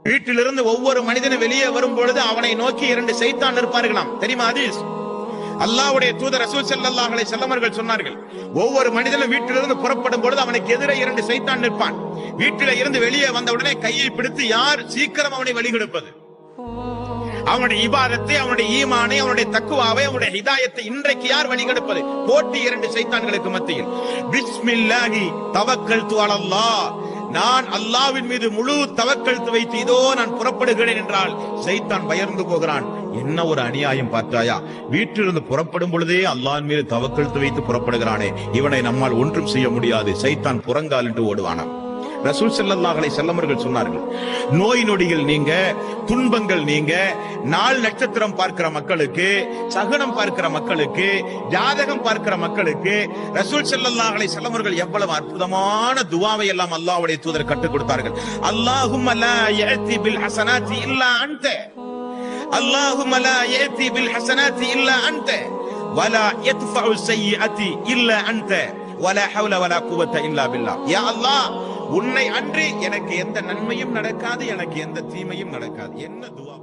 வீட்டிலிருந்து ஒவ்வொரு மனிதனும் வெளியே வரும் பொழுது அவனை நோக்கி 2 சைத்தான் இருப்பார்களாம். தெரியுமா ஹதீஸ்? அல்லாஹ்வுடைய தூதர் ரசூல் ஸல்லல்லாஹு அலைஹி வஸல்லம் அவர்கள் சொன்னார்கள், ஒவ்வொரு மனிதனும் வீட்டிலிருந்து புறப்படும் பொழுது அவனுக்கு எதிரே 2 சைத்தான் நிற்பான். வீட்டில இருந்து வெளியே வந்த உடனே கையை பிடித்து யார் சீக்கிரம் அவனை வழிகெடுப்பது, அவனுடைய இபாதத்தை, அவனுடைய ஈமானை, அவனுடைய தக்குவாவை, அவனுடைய ஹிதாயத்தை இன்றைக்கு யார் வழிகெடுப்பது? போட்டி 2 சைத்தான்களுக்கு மத்தியில். பிஸ்மில்லாஹி தவக்கல்து அலல்லாஹ், நான் அல்லாஹ்வின் மீது முழு தவக்கல்து வைத்து இதோ நான் புறப்படுகிறேன் என்றால் சைத்தான் பயந்து போகிறான். என்ன ஒரு அநியாயம் பார்த்தாயா, வீட்டிலிருந்து புறப்படும் பொழுதே அல்லாஹ்வின் மீது தவக்கல்து வைத்து புறப்படுகிறானே, இவனை நம்மால் ஒன்றும் செய்ய முடியாது, சைத்தான் புறங்காலிட்டு ஓடுவானாம். ரசூல் ஸல்லல்லாஹு அலைஹி வஸல்லம் அவர்கள் சொன்னார்கள், நோய் நொடிகள் நீங்க, துன்பங்கள் நீங்க, நாள் நட்சத்திரம் பார்க்கிற மக்களுக்கு, சகுனம் பார்க்கிற மக்களுக்கு, ஜாதகம் பார்க்கிற மக்களுக்கு ரசூல் ஸல்லல்லாஹு அலைஹி வஸல்லம் அவர்கள் எவ்வளவு அற்புதமான துஆவை எல்லாம் அல்லாஹ்வுடைய தூதர் கற்றுக் கொடுத்தார்கள். அல்லாஹும்ம லா யஅதி பில் ஹஸனாத்தி இல்லா அன்த, அல்லாஹும்ம லா யஅதி பில் ஹஸனாத்தி இல்லா அன்த வலா யத்ஃபஉ ஸய்யிஅத்தி இல்லா அன்த வலா ஹவ்ல வலா குவத்த இல்லா பில்லாஹ். யா அல்லாஹ், உன்னை அன்றி எனக்கு எந்த நன்மையும் நடக்காது, எனக்கு எந்த தீமையும் நடக்காது. என்ன துஆ!